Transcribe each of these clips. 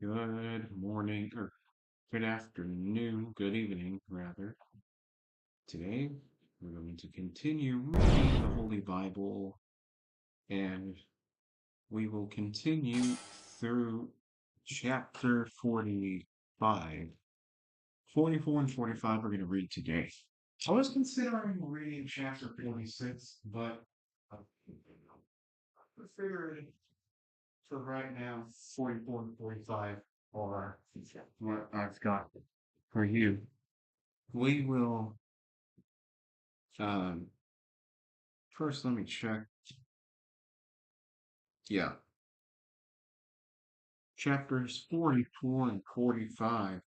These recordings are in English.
Good morning, or good afternoon, good evening, rather. Today, we're going to continue reading the Holy Bible, and we will continue through chapter 45. 44 and 45 we're going to read today. I was considering reading chapter 46, but I figured for right now, 44 and 45 are what I've got for you. We will Um, first, let me check. Yeah, chapters 44 and 45.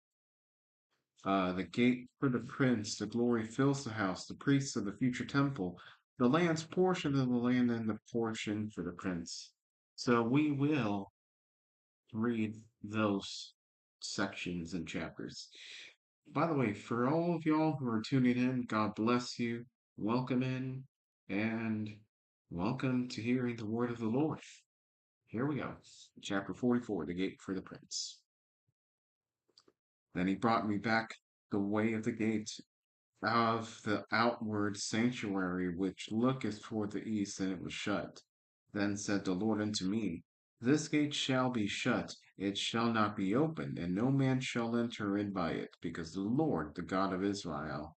The gate for the prince, the glory fills the house, the priests of the future temple, the land's portion of the land, and the portion for the prince. So we will read those sections and chapters. By the way, for all of y'all who are tuning in, God bless you. Welcome in, and welcome to hearing the word of the Lord. Here we go. Chapter 44, the gate for the prince. Then he brought me back the way of the gate of the outward sanctuary, which looketh toward the east, and it was shut. Then said the Lord unto me, This gate shall be shut, it shall not be opened, and no man shall enter in by it, because the Lord, the God of Israel,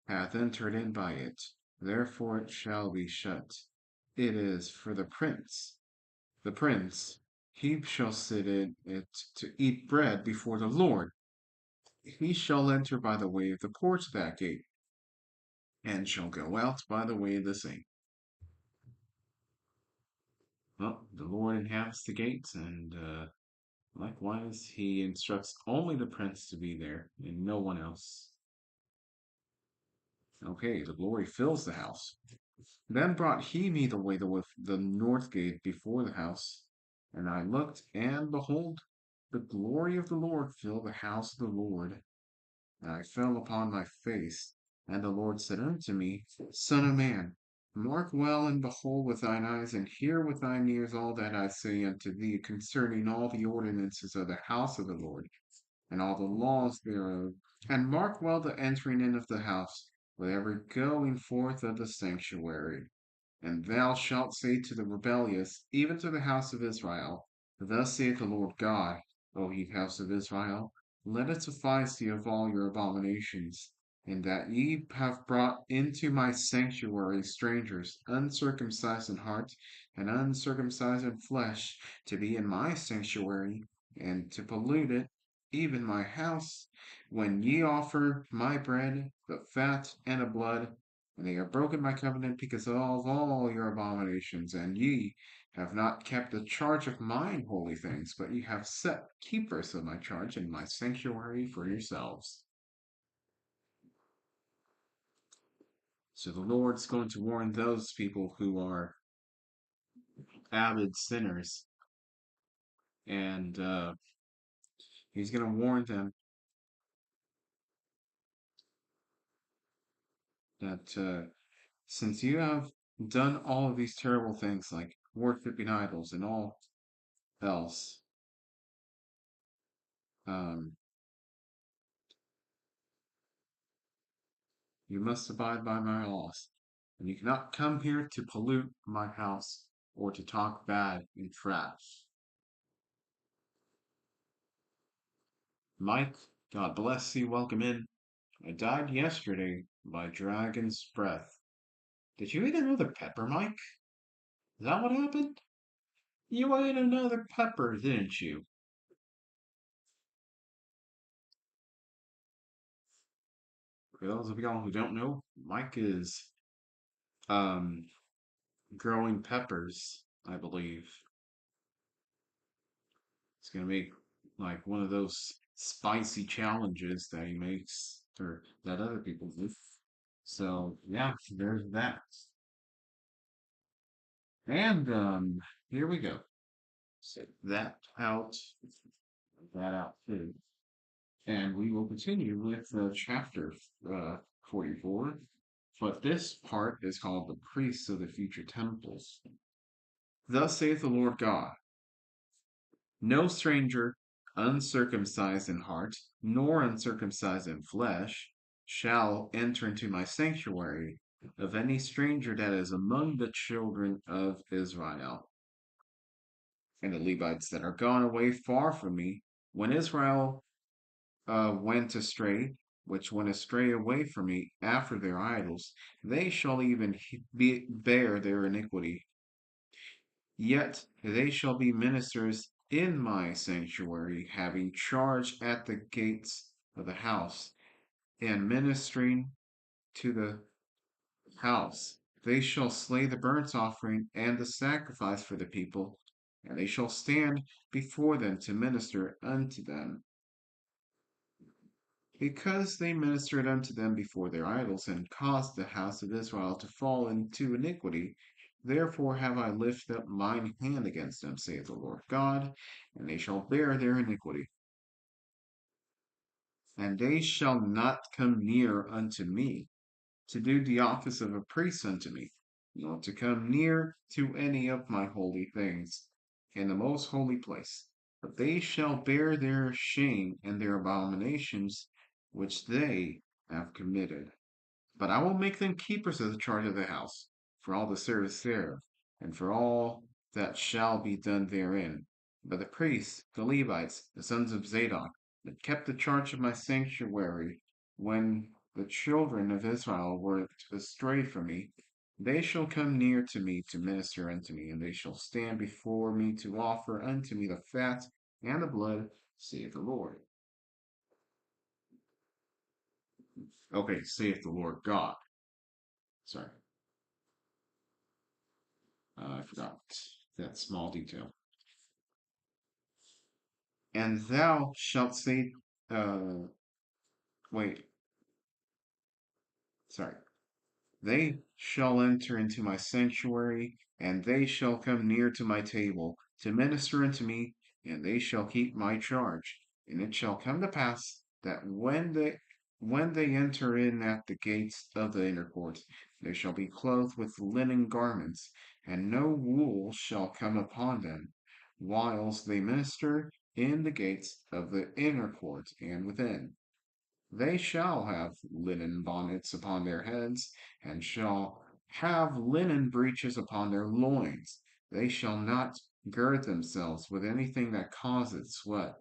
hath entered in by it. Therefore it shall be shut. It is for the prince, he shall sit in it to eat bread before the Lord. He shall enter by the way of the porch of that gate, and shall go out by the way of the same. Well, the Lord inhabits the gates, and likewise he instructs only the prince to be there, and no one else. Okay, the glory fills the house. Then brought he me the way with the north gate before the house, and I looked, and behold, the glory of the Lord filled the house of the Lord. And I fell upon my face, and the Lord said unto me, Son of man, mark well and behold with thine eyes, and hear with thine ears all that I say unto thee concerning all the ordinances of the house of the Lord, and all the laws thereof. And mark well the entering in of the house, with every going forth of the sanctuary. And thou shalt say to the rebellious, even to the house of Israel, Thus saith the Lord God, O ye house of Israel, let it suffice you of all your abominations, in that ye have brought into my sanctuary strangers, uncircumcised in heart and uncircumcised in flesh, to be in my sanctuary, and to pollute it, even my house, when ye offer my bread, the fat and the blood, and they have broken my covenant because of all your abominations, and ye have not kept the charge of mine holy things, but ye have set keepers of my charge in my sanctuary for yourselves. So the Lord's going to warn those people who are avid sinners, and he's going to warn them that since you have done all of these terrible things like worshiping idols and all else, um, you must abide by my laws, and you cannot come here to pollute my house or to talk bad and trash. Mike, God bless you. Welcome in. I died yesterday by dragon's breath. Did you eat another pepper, Mike? Is that what happened? You ate another pepper, didn't you? For those of y'all who don't know, Mike is um growing peppers, I believe. He's gonna make like one of those spicy challenges that he makes or that other people do. So yeah, there's that. And here we go. Set that out too. And we will continue with chapter 44. But this part is called the priests of the future temples. Thus saith the Lord God, no stranger uncircumcised in heart, nor uncircumcised in flesh, shall enter into my sanctuary of any stranger that is among the children of Israel. And the Levites that are gone away far from me, when Israel went astray, which went astray away from me after their idols, they shall even bear their iniquity. Yet they shall be ministers in my sanctuary, having charge at the gates of the house, and ministering to the house. They shall slay the burnt offering and the sacrifice for the people, and they shall stand before them to minister unto them. Because they ministered unto them before their idols, and caused the house of Israel to fall into iniquity, therefore have I lifted up mine hand against them, saith the Lord God, and they shall bear their iniquity. And they shall not come near unto me, to do the office of a priest unto me, nor to come near to any of my holy things in the most holy place. But they shall bear their shame and their abominations which they have committed. But I will make them keepers of the charge of the house, for all the service thereof, and for all that shall be done therein. But the priests, the Levites, the sons of Zadok, that kept the charge of my sanctuary when the children of Israel were astray from me, they shall come near to me to minister unto me, and they shall stand before me to offer unto me the fat and the blood, saith the Lord. Okay, saith the Lord God. Sorry. I forgot that small detail. And thou shalt say, uh, wait, sorry. They shall enter into my sanctuary, and they shall come near to my table to minister unto me, and they shall keep my charge. And it shall come to pass that when they enter in at the gates of the inner court, they shall be clothed with linen garments, and no wool shall come upon them, whiles they minister in the gates of the inner court and within. They shall have linen bonnets upon their heads, and shall have linen breeches upon their loins. They shall not gird themselves with anything that causeth sweat,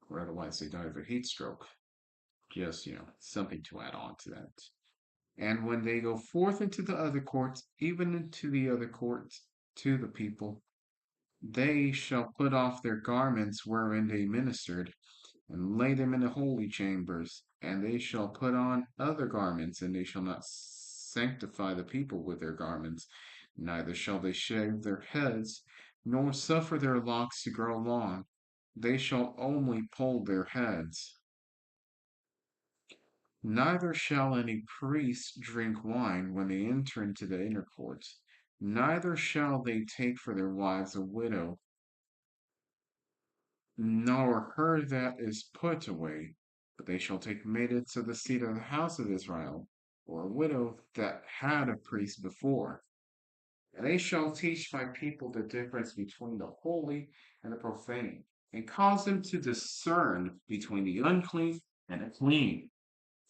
or otherwise they die of a heat stroke. Just, something to add on to that. And when they go forth into the other courts, even into the other courts to the people, they shall put off their garments wherein they ministered, and lay them in the holy chambers, and they shall put on other garments, and they shall not sanctify the people with their garments, neither shall they shave their heads, nor suffer their locks to grow long. They shall only pull their heads. Neither shall any priest drink wine when they enter into the inner courts, neither shall they take for their wives a widow, nor her that is put away, but they shall take maidens of the seed of the house of Israel, or a widow that had a priest before. And they shall teach my people the difference between the holy and the profane, and cause them to discern between the unclean and the clean.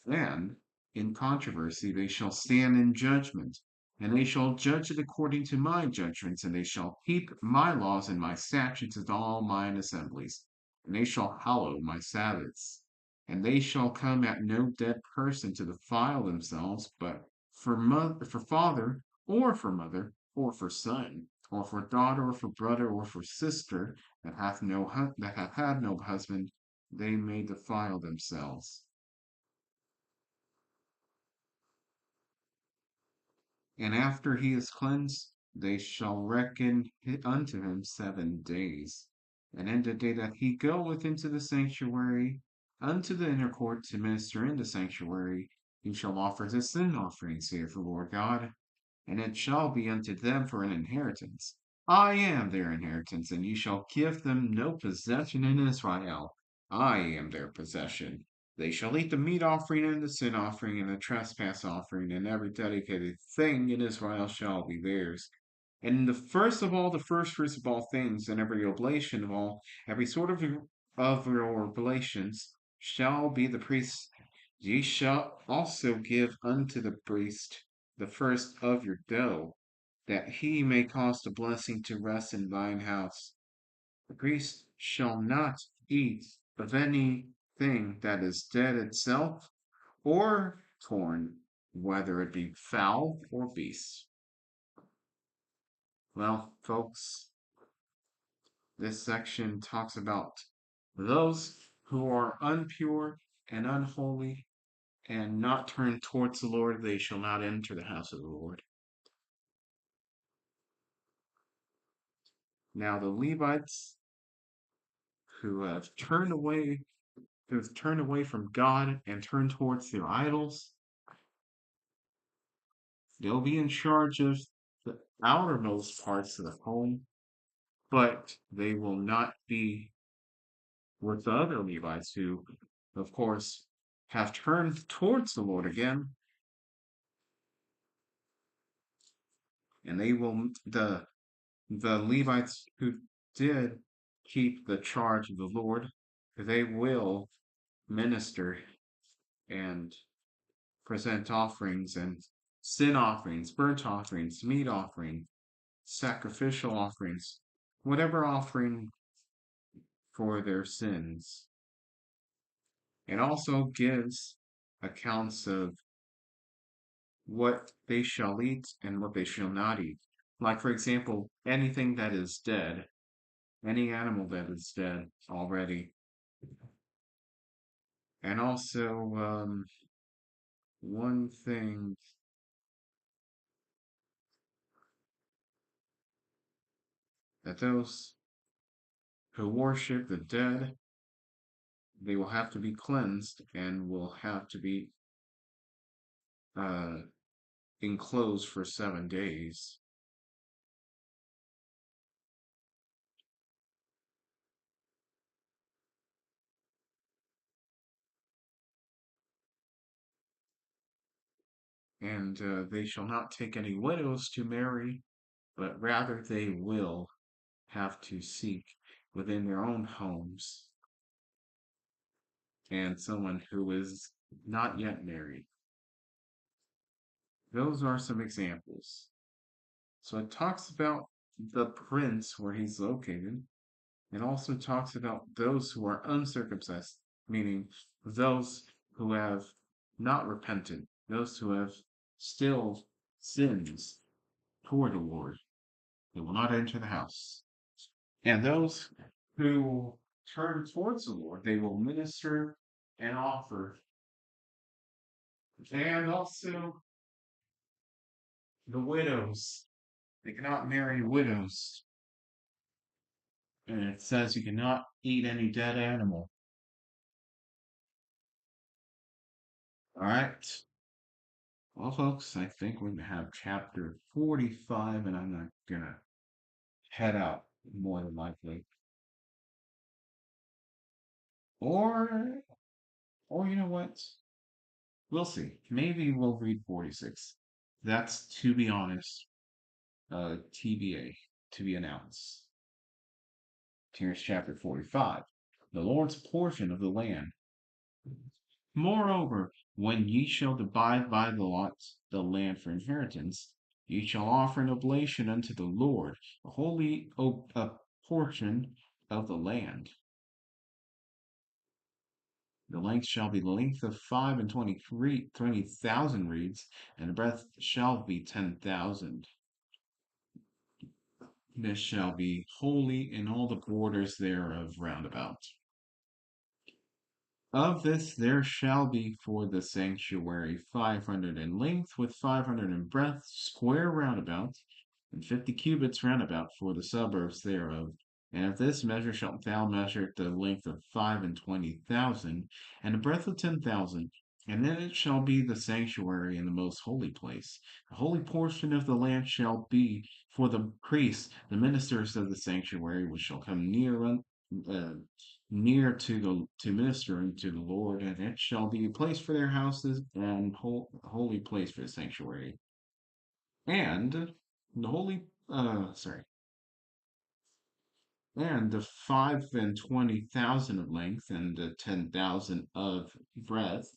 Then, in controversy, they shall stand in judgment, and they shall judge it according to my judgments, and they shall keep my laws and my statutes at all mine assemblies, and they shall hallow my Sabbaths. And they shall come at no dead person to defile themselves, but for father, or for mother, or for son, or for daughter, or for brother, or for sister that hath had no husband, they may defile themselves. And after he is cleansed, they shall reckon unto him 7 days. And in the day that he goeth into the sanctuary, unto the inner court to minister in the sanctuary, he shall offer his sin offering, saith the Lord God, and it shall be unto them for an inheritance. I am their inheritance, and ye shall give them no possession in Israel. I am their possession. They shall eat the meat offering and the sin offering and the trespass offering, and every dedicated thing in Israel shall be theirs. And the first of all, the first fruits of all things, and every oblation of all, every sort of your oblations shall be the priest. Ye shall also give unto the priest the first of your dough, that he may cause a blessing to rest in thine house. The priest shall not eat of any thing that is dead itself, or torn, whether it be fowl or beast. Well, folks, this section talks about those who are unpure and unholy and not turned towards the Lord, they shall not enter the house of the Lord. Now the Levites who have turned away from God and turned towards their idols, they'll be in charge of the outermost parts of the home, but they will not be with the other Levites who, of course, have turned towards the Lord again, and the Levites who did keep the charge of the Lord, they will minister and present offerings and sin offerings, burnt offerings, meat offering, sacrificial offerings, whatever offering for their sins. It also gives accounts of what they shall eat and what they shall not eat. Like, for example, anything that is dead, any animal that is dead already. And also, one thing that those who worship the dead, they will have to be cleansed and will have to be uh, enclosed for 7 days. And they shall not take any widows to marry, but rather they will have to seek within their own homes and someone who is not yet married. Those are some examples. So it talks about the prince where he's located. It also talks about those who are uncircumcised, meaning those who have not repented, those who have still sins toward the Lord. They will not enter the house. And those who turn towards the Lord, they will minister and offer. And also the widows. They cannot marry widows. And it says you cannot eat any dead animal. All right. Well, folks, I think we're going to have chapter 45, and I'm not going to head out more than likely. Or, or you know what? We'll see. Maybe we'll read 46. That's, to be honest, TBA, to be announced. Here's chapter 45. The Lord's portion of the land. Moreover, when ye shall divide by the lots the land for inheritance, ye shall offer an oblation unto the Lord, a holy a portion of the land. The length shall be the length of 20,000 reeds, and the breadth shall be 10,000. This shall be holy in all the borders thereof round about. Of this there shall be for the sanctuary 500 in length, with 500 in breadth, square round about, and 50 cubits round about for the suburbs thereof. And of this measure shalt thou measure the length of 25,000, and the breadth of 10,000. And then it shall be the sanctuary in the most holy place. The holy portion of the land shall be for the priests, the ministers of the sanctuary, which shall come uh, near to minister unto the Lord, and it shall be a place for their houses and holy place for the sanctuary. And the holy sorry, and the 5 and 20,000 of length, and the 10,000 of breadth,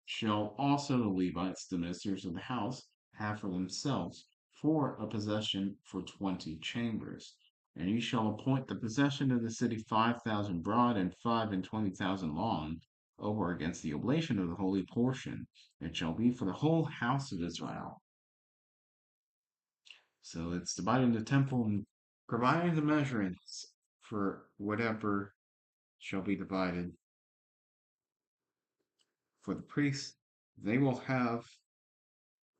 shall also the Levites, the ministers of the house, have for themselves for a possession for 20 chambers. And ye shall appoint the possession of the city 5,000 broad and 5 and 20,000 long, over against the oblation of the holy portion. It shall be for the whole house of Israel. So it's dividing the temple and providing the measurements for whatever shall be divided. For the priests, they will have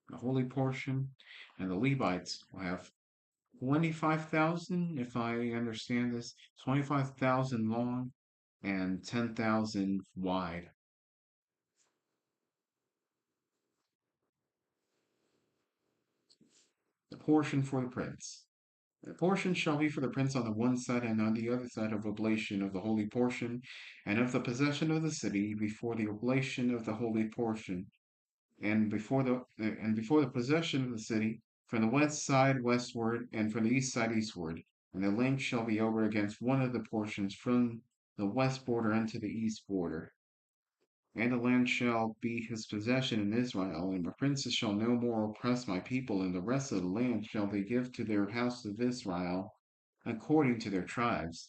the holy portion, and the Levites will have 25,000, if I understand this, 25,000 long and 10,000 wide. The portion for the prince. The portion shall be for the prince on the one side and on the other side of oblation of the holy portion, and of the possession of the city before the oblation of the holy portion, and before the possession of the city, from the west side westward, and from the east side eastward, and the length shall be over against one of the portions from the west border unto the east border. And the land shall be his possession in Israel, and the princes shall no more oppress my people, and the rest of the land shall they give to their house of Israel according to their tribes.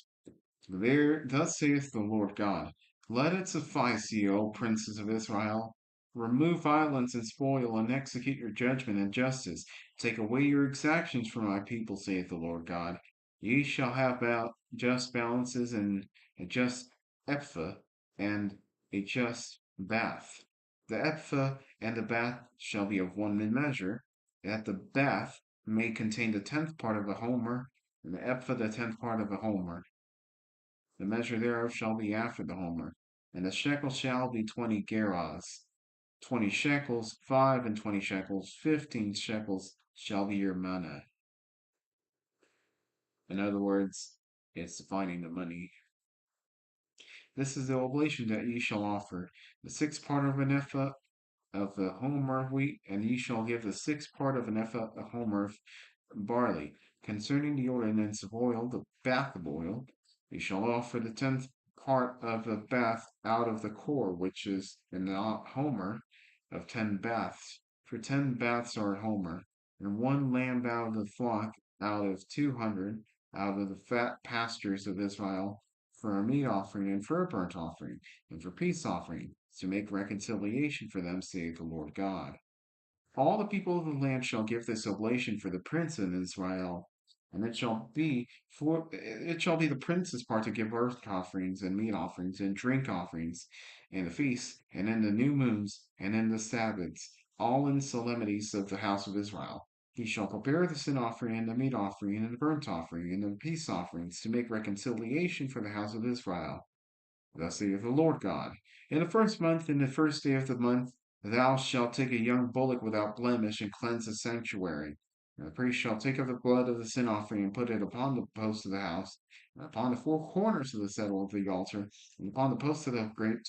There, thus saith the Lord God: Let it suffice, ye, O princes of Israel. Remove violence and spoil, and execute your judgment and justice. Take away your exactions from my people, saith the Lord God. Ye shall have just balances, and a just ephah, and a just bath. The ephah and the bath shall be of one measure, that the bath may contain the 10th part of a homer, and the ephah the 10th part of a homer. The measure thereof shall be after the homer, and the shekel shall be 20 gerahs. 20 shekels, 5 and 20 shekels, 15 shekels shall be your manna. In other words, it's defining the money. This is the oblation that ye shall offer: the 6th part of an ephah of the homer of wheat, and ye shall give the 6th part of an ephah of homer of barley. Concerning the ordinance of oil, the bath of oil, ye shall offer the 10th part of a bath out of the core, which is in the homer of 10 baths. For 10 baths are a homer, and one lamb out of the flock out of 200 out of the fat pastures of Israel, for a meat offering, and for a burnt offering, and for peace offering, to make reconciliation for them, saith the Lord God. All the people of the land shall give this oblation for the prince in Israel, and it shall be the prince's part to give burnt offerings and meat offerings and drink offerings, and the feasts, and in the new moons, and in the Sabbaths, all in solemnities of the house of Israel. He shall prepare the sin offering and the meat offering and the burnt offering and the peace offerings to make reconciliation for the house of Israel. Thus saith the Lord God: In the first month, in the first day of the month, thou shalt take a young bullock without blemish, and cleanse the sanctuary. And the priest shall take of the blood of the sin offering, and put it upon the post of the house, and upon the 4 corners of the settle of the altar, and upon the post of the grate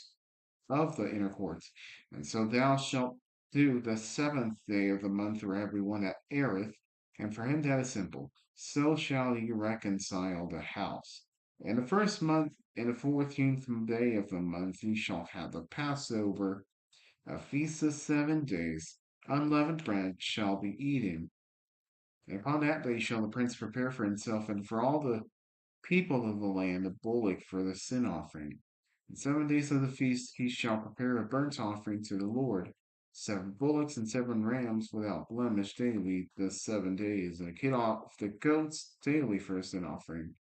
of the inner court. And so thou shalt do the 7th day of the month for every one that erreth, and for him that is simple. So shall ye reconcile the house. In the first month, in the 14th day of the month, ye shall have the Passover, a feast of 7 days. Unleavened bread shall be eaten. And upon that day shall the prince prepare for himself and for all the people of the land a bullock for the sin offering. In 7 days of the feast he shall prepare a burnt offering to the Lord: 7 bullocks and 7 rams without blemish daily the 7 days, and a kid off the goats daily for a sin offering.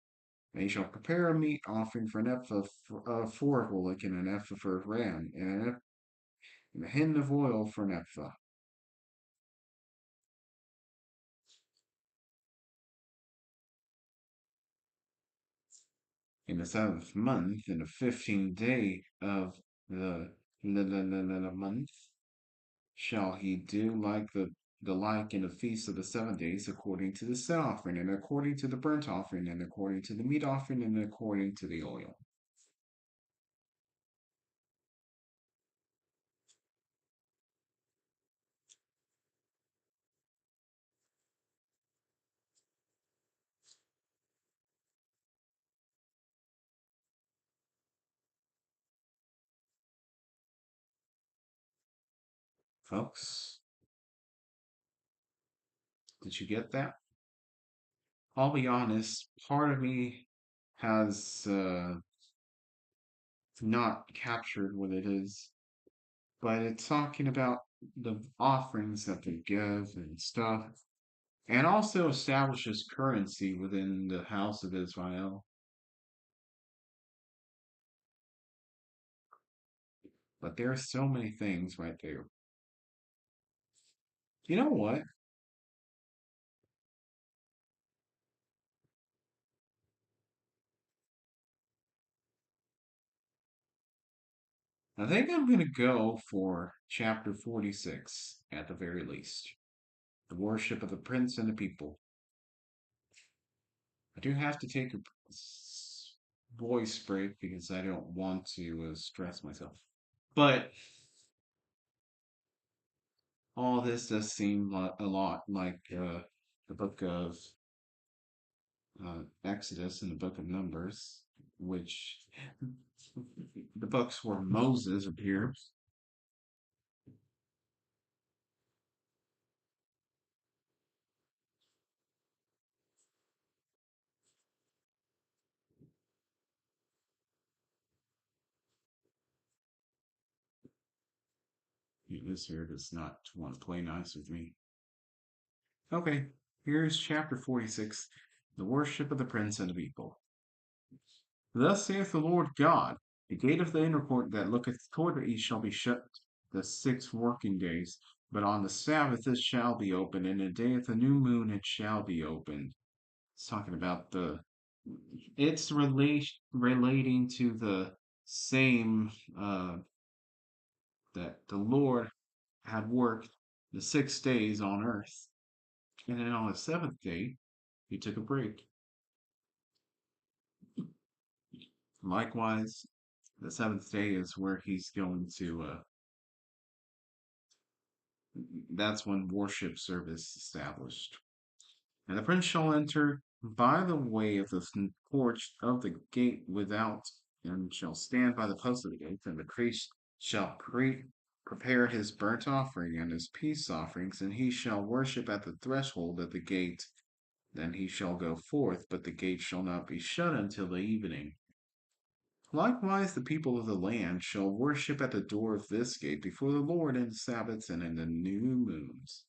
And he shall prepare a meat offering for an ephah for a bullock, and an ephah for a ram, and a hin of oil for an ephah. In the 7th month, in the 15th day of the month, shall he do the like in the feast of the 7 days, according to the sin offering, and according to the burnt offering, and according to the meat offering, and according to the oil. Folks, did you get that? I'll be honest, part of me has not captured what it is, but it's talking about the offerings that they give and stuff, and also establishes currency within the house of Israel. But there are so many things right there. You know what? I think I'm going to go for chapter 46 at the very least. The worship of the prince and the people. I do have to take a voice break because I don't want to stress myself. But all this does seem a lot like the book of Exodus and the book of Numbers, which the books where Moses appears. This here does not want to play nice with me. Okay, here's chapter 46, the worship of the prince and the people. Thus saith the Lord God, the gate of the inner court that looketh toward the east shall be shut the 6 working days, but on the Sabbath it shall be opened, and the day of the new moon it shall be opened. It's talking about it's relating to the same that the Lord had worked the 6 days on earth, and then on the seventh day he took a break. Likewise, the seventh day is where he's going to that's when worship service established. And the prince shall enter by the way of the porch of the gate without, and shall stand by the post of the gate, and the priest shall prepare his burnt offering and his peace offerings, and he shall worship at the threshold of the gate. Then he shall go forth, but the gate shall not be shut until the evening. Likewise, the people of the land shall worship at the door of this gate before the Lord in the Sabbaths and in the new moons.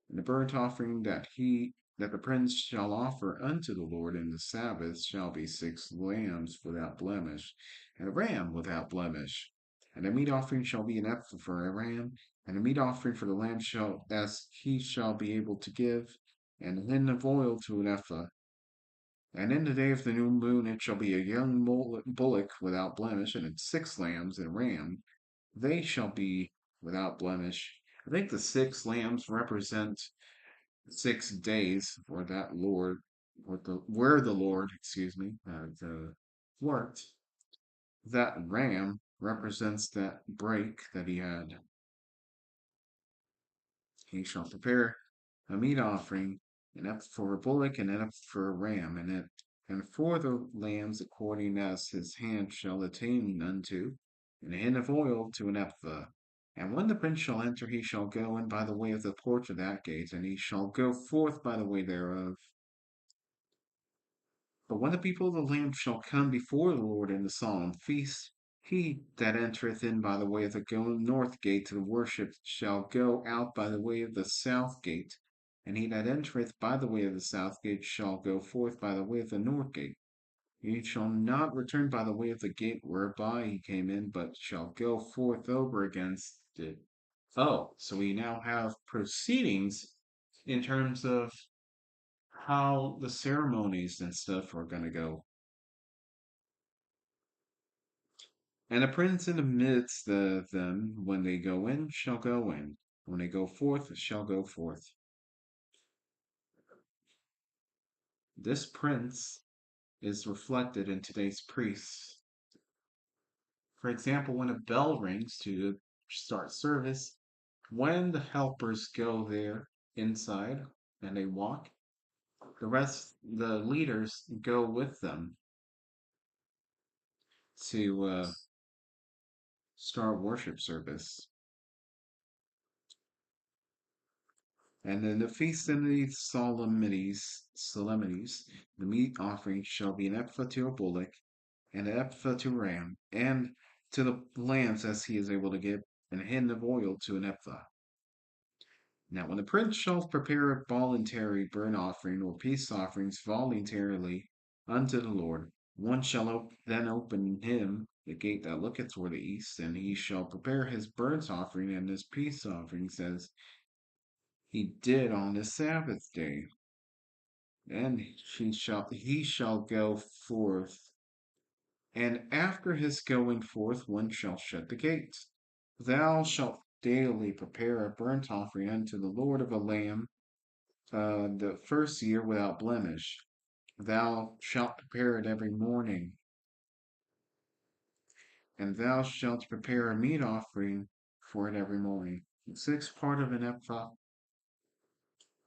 And the burnt offering that the prince shall offer unto the Lord in the Sabbath shall be 6 lambs without blemish, and a ram without blemish. And the meat offering shall be an ephah for a ram, and the meat offering for the lamb shall as he shall be able to give, and a hin of oil to an ephah. And in the day of the new moon it shall be a young bullock without blemish, and 6 lambs and a ram. They shall be without blemish. I think the 6 lambs represent 6 days where that Lord, where the Lord, excuse me, had worked. That ram represents that break that he had. He shall prepare a meat offering, an ephah for a bullock, and an ephah for a ram, and for the lambs according as his hand shall attain unto, and a hin of oil to an ephah. And when the prince shall enter, he shall go in by the way of the porch of that gate, and he shall go forth by the way thereof. But when the people of the land shall come before the Lord in the solemn feast, he that entereth in by the way of the north gate to the worship shall go out by the way of the south gate, and he that entereth by the way of the south gate shall go forth by the way of the north gate. He shall not return by the way of the gate whereby he came in, but shall go forth over against it. Oh, so we now have proceedings in terms of how the ceremonies and stuff are going to go. And a prince in the midst of them, when they go in, shall go in. When they go forth, shall go forth. This prince is reflected in today's priests. For example, when a bell rings to start service, when the helpers go there inside and they walk, the leaders go with them to start worship service. And in the feasts and the solemnities, the meat offering shall be an ephah to a bullock, and an ephah to a ram, and to the lambs as he is able to give, and a hin of oil to an ephah. Now, when the prince shall prepare a voluntary burnt offering or peace offerings voluntarily unto the Lord, one shall then open him the gate that looketh toward the east, and he shall prepare his burnt offering and his peace offerings as he did on the Sabbath day. And he shall go forth, and after his going forth one shall shut the gates. Thou shalt daily prepare a burnt offering unto the Lord of a lamb the first year without blemish. Thou shalt prepare it every morning, and thou shalt prepare a meat offering for it every morning. 6 part of an ephah,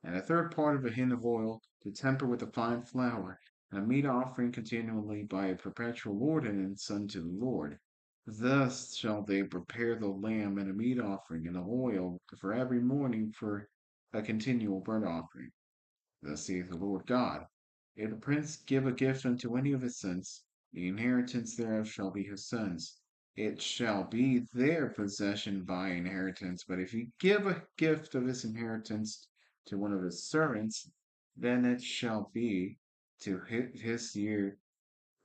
and a third part of a hin of oil to temper with the fine flour, and a meat offering continually by a perpetual ordinance unto the Lord. Thus shall they prepare the lamb and a meat offering and the oil for every morning for a continual burnt offering. Thus saith the Lord God: If the prince give a gift unto any of his sons, the inheritance thereof shall be his sons. It shall be their possession by inheritance. But if he give a gift of his inheritance to one of his servants, then it shall be to his year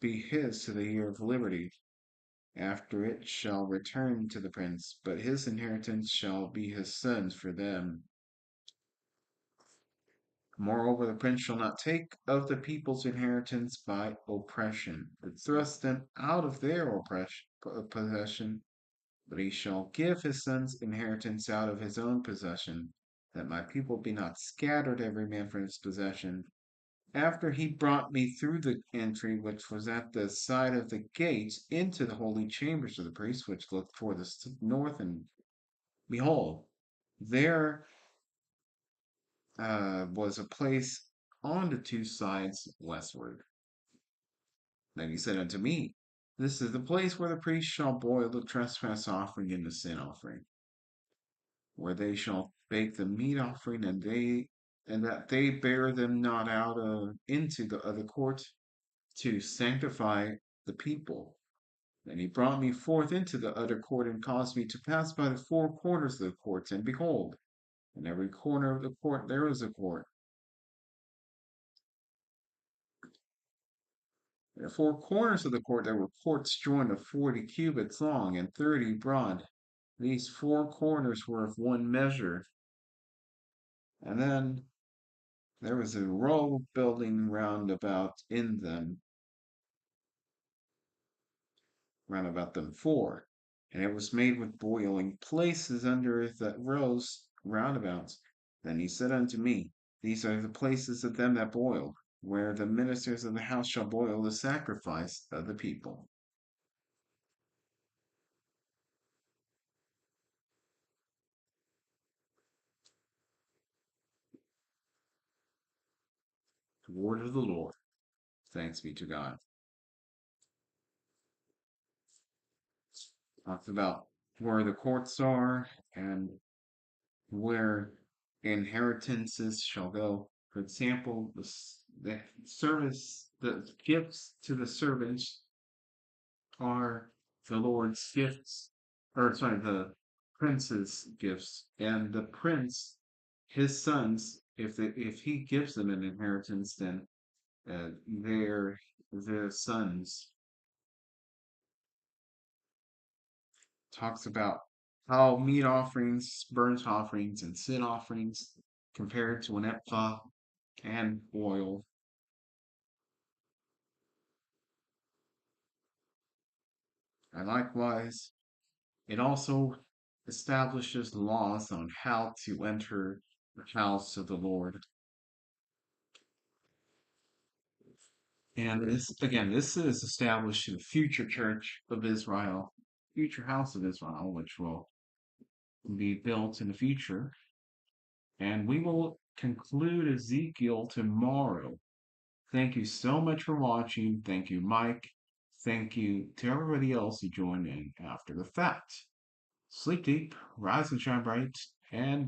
be his to the year of liberty. After it shall return to the prince, but his inheritance shall be his sons for them. Moreover, the prince shall not take of the people's inheritance by oppression, but thrust them out of their possession, but he shall give his sons inheritance out of his own possession, that my people be not scattered every man for his possession. After he brought me through the entry which was at the side of the gates into the holy chambers of the priests, which looked toward the north, and behold, there was a place on the 2 sides westward. Then he said unto me, This is the place where the priest shall boil the trespass offering and the sin offering, where they shall bake the meat offering, and that they bear them not out into the other court to sanctify the people. Then he brought me forth into the other court and caused me to pass by the 4 corners of the court, and behold, in every corner of the court there was a court. In the 4 corners of the court there were courts joined of 40 cubits long and 30 broad. These 4 corners were of one measure. And then there was a row of building round about them 4. And it was made with boiling places under the rows roundabouts. Then he said unto me, These are the places of them that boiled, where the ministers of the house shall boil the sacrifice of the people. The word of the Lord. Thanks be to God. Talks about where the courts are and where inheritances shall go. For example, the gifts to the servants are the Lord's gifts, or sorry, the prince's gifts, and the prince, his sons, if he gives them an inheritance, then they're their sons. Talks about how meat offerings, burnt offerings, and sin offerings compared to an ephah and oil. And likewise, it also establishes laws on how to enter the house of the Lord. And this is established in the future church of Israel, future house of Israel, which will be built in the future. And we will conclude Ezekiel tomorrow. Thank you so much for watching. Thank you, Mike. Thank you to everybody else who joined in after the fact. Sleep deep, rise and shine bright, and go.